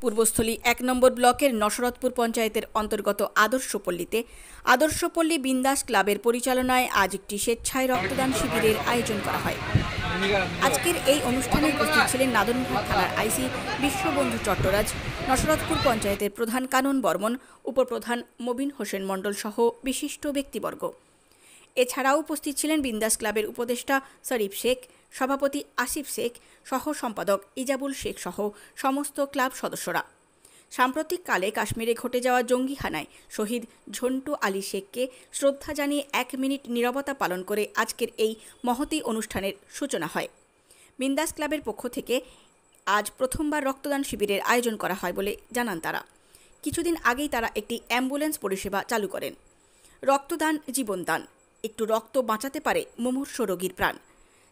পূর্বস্থলী ১ নম্বর ব্লকের নসরতপুর পঞ্চায়েতের অন্তর্গত আদর্শপল্লী বিন্দাস ক্লাবের পরিচালনায় আজ একটি স্বেচ্ছায় রক্তদান শিবিরের আয়োজন করা হয়। আজকের এই অনুষ্ঠানে উপস্থিত ছিলেন নাদনঘাট থানার আইসি বিশ্ববন্ধু চট্টরাজ, নসরতপুর পঞ্চায়েতের প্রধান কানন বর্মন, উপপ্রধান মবিন হোসেন মণ্ডল সহ বিশিষ্ট ব্যক্তিবর্গ। এছাড়াও উপস্থিত ছিলেন বিন্দাস ক্লাবের উপদেষ্টা শরীফ শেখ, সভাপতি আসিফ শেখ, সহ সম্পাদক ইজাবুল শেখ সহ সমস্ত ক্লাব সদস্যরা। সাম্প্রতিককালে কাশ্মীরে ঘটে যাওয়া জঙ্গি হানায় শহীদ ঝন্টু আলী শেখকে শ্রদ্ধা জানিয়ে ১ মিনিট নীরবতা পালন করে আজকের এই মহতী অনুষ্ঠানের সূচনা হয়। বিন্দাস ক্লাবের পক্ষ থেকে আজ প্রথমবার রক্তদান শিবিরের আয়োজন করা হয় বলে জানান তারা। কিছুদিন আগেই তারা একটি অ্যাম্বুলেন্স পরিষেবা চালু করেন। রক্তদান জীবনদান, একটু রক্ত বাঁচাতে পারে মুমূর্ষ রোগীর প্রাণ।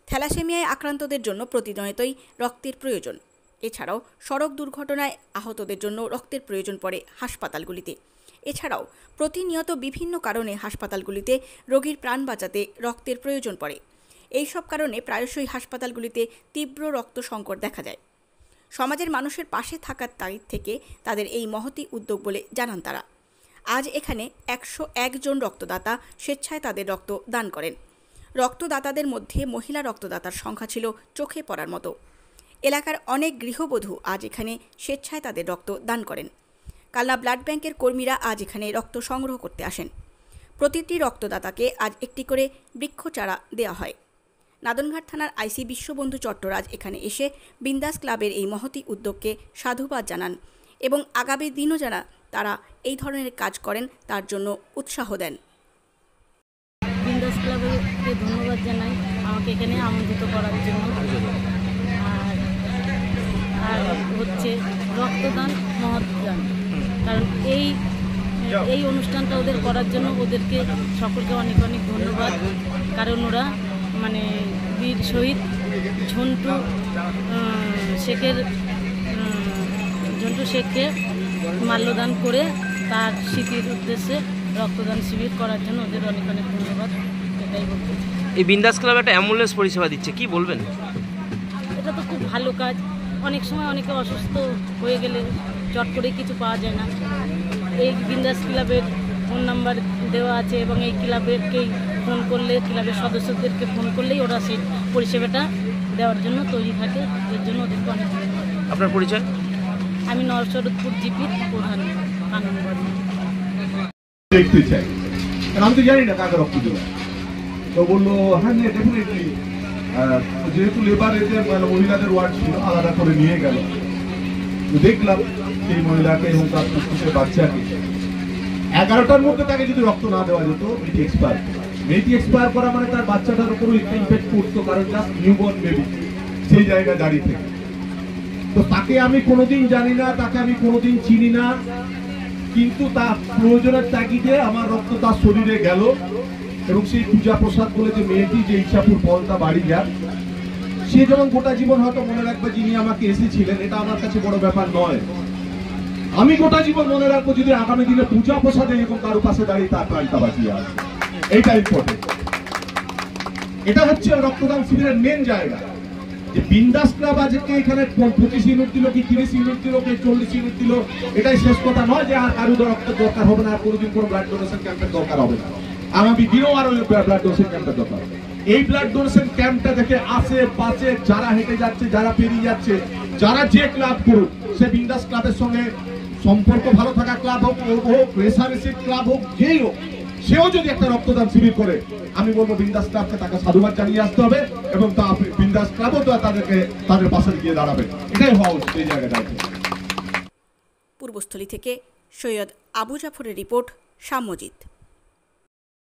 থ্যালাসেমিয়ায় আক্রান্তদের জন্য প্রতিনিয়তই রক্তের প্রয়োজন। এছাড়াও সড়ক দুর্ঘটনায় আহতদের জন্য রক্তের প্রয়োজন পড়ে হাসপাতালগুলিতে। এছাড়াও প্রতিনিয়ত বিভিন্ন কারণে হাসপাতালগুলিতে রোগীর প্রাণ বাঁচাতে রক্তের প্রয়োজন পড়ে। এইসব কারণে প্রায়শই হাসপাতালগুলিতে তীব্র রক্ত সংকট দেখা যায়। সমাজের মানুষের পাশে থাকার তাগিদ থেকে তাদের এই মহতী উদ্যোগ বলে জানান তারা। আজ এখানে ১০১ জন রক্তদাতা স্বেচ্ছায় তাদের রক্ত দান করেন। রক্তদাতাদের মধ্যে মহিলা রক্তদাতার সংখ্যা ছিল চোখে পড়ার মতো। এলাকার অনেক গৃহবধূ আজ এখানে স্বেচ্ছায় তাদের রক্ত দান করেন। কালনা ব্লাড ব্যাংকের কর্মীরা আজ এখানে রক্ত সংগ্রহ করতে আসেন। প্রতিটি রক্তদাতাকে আজ একটি করে বৃক্ষচারা দেওয়া হয়। নাদনঘাট থানার আইসি বিশ্ববন্ধু চট্টরাজ এখানে এসে বিন্দাস ক্লাবের এই মহতী উদ্যোগকে সাধুবাদ জানান এবং আগামী দিনও যারা তারা এই ধরনের কাজ করেন তার জন্য উৎসাহ দেন। বিন্দাস ক্লাবকে ধন্যবাদ জানাই আমাকে এখানে আমন্ত্রিত করার জন্য। আর হচ্ছে রক্তদান মহৎদান, কারণ এই অনুষ্ঠানটা ওদের করার জন্য ওদেরকে সকলকে অনেক অনেক ধন্যবাদ। কারণ ওরা বীর শহীদ ঝন্টু শেখকে মাল্যদান করে তার স্মৃতির উদ্দেশ্যে রক্তদান শিবির করার জন্য ওদের অনেক অনেক ধন্যবাদ। এটাই বলতে। এই বিন্দাস ক্লাব একটা অ্যাম্বুলেন্স পরিষেবা দিচ্ছে, কি বলবেন? এটা তো খুব ভালো কাজ। অনেক সময় অনেকে অসুস্থ হয়ে গেলে চট করে কিছু পাওয়া যায় না। এই বিন্দাস ক্লাবের ফোন নাম্বার দেওয়া আছে এবং এই ক্লাবেরকেই ফোন করলে, ক্লাবের সদস্যদেরকে ফোন করলেই ওরা সেই পরিষেবাটা দেওয়ার জন্য তৈরি থাকে। এর জন্য ওদেরকে অনেক ধন্যবাদ। আপনার পরিচয়? আমি নরসরতপুর জিপির প্রধান কানন বর্মন। দেখতে চাই, আমি তো জানি না কাকে রক্ত দেবো। তো বললো হ্যাঁ ডেফিনেটলি, যেহেতু লেবার এদের মহিলাদের ওয়ার্ড ছিল আলাদা করে নিয়ে গেল। দেখলাম সেই মহিলাকে এবং তার পুষ্টিতে বাচ্চাকে 11টার মধ্যে তাকে যদি রক্ত না দেওয়া যেত মেয়েটি এক্সপায়ার করা মানে তার বাচ্চাটার উপরও একটা ইফেক্ট পড়তো, কারণ জাস্ট নিউবর্ন বেবি সেই জায়গায় দাঁড়িয়ে থেকে। তো তাকে আমি কোনোদিন জানি না, তাকে আমি কোনোদিন চিনি না, কিন্তু তার প্রয়োজনের তাগিদে আমার রক্ত তার শরীরে গেল। এবং সেই পূজা প্রসাদ বলে যে মেয়েটি যে ইচ্ছাপুর পলতা বাড়ি যান, সে যেমন গোটা জীবন হয়তো মনে রাখবে যিনি আমাকে এসেছিলেন, এটা আমার কাছে বড় ব্যাপার নয়। আমি গোটা জীবন মনে রাখবো যদি আগামী দিনে পূজা প্রসাদে এবং কারো পাশে দাঁড়িয়ে তার প্রাণটা বাঁচিয়ে আসে। এইটা ইম্পর্টেন্ট। এটা হচ্ছে রক্তদান শিবিরের মেন জায়গা। যে বিন্দাস ক্লাব আজকে এখানে 25 ইউনিট দিল কি 30 ইউনিট দিল কি 40 ইউনিট দিল, এটাই শেষ কথা নয় যে আর কারো রক্তের দরকার হবে না, আর কোনোদিন কোনো ব্লাড ডোনেশন ক্যাম্পের দরকার হবে না। আগামী দিনেও আরো ব্লাড ডোনেশন ক্যাম্পের দরকার। এই ব্লাড ডোনেশন ক্যাম্পটা দেখে আশেপাশে যারা হেঁটে যাচ্ছে, যারা পেরিয়ে যাচ্ছে, যারা যে ক্লাব করুক, সে বিন্দাস ক্লাবের সঙ্গে সম্পর্ক ভালো থাকা ক্লাব হোক রেসারেসি ক্লাব হোক, যেই হোক, সেও যদি একটা রক্তদান শিবির করে, আমি বলবো বিন্দাস ক্লাবকে তাকে সাধুবাদ জানিয়ে আসতে হবে এবং তা বিন্দাস ক্লাবও তো তাদের পাশে গিয়ে দাঁড়াবে। এটাই হওয়া উচিত এই জায়গাটা। পূর্বস্থলী থেকে সৈয়দ আবু জাফরের রিপোর্ট, সাম্যজিৎ।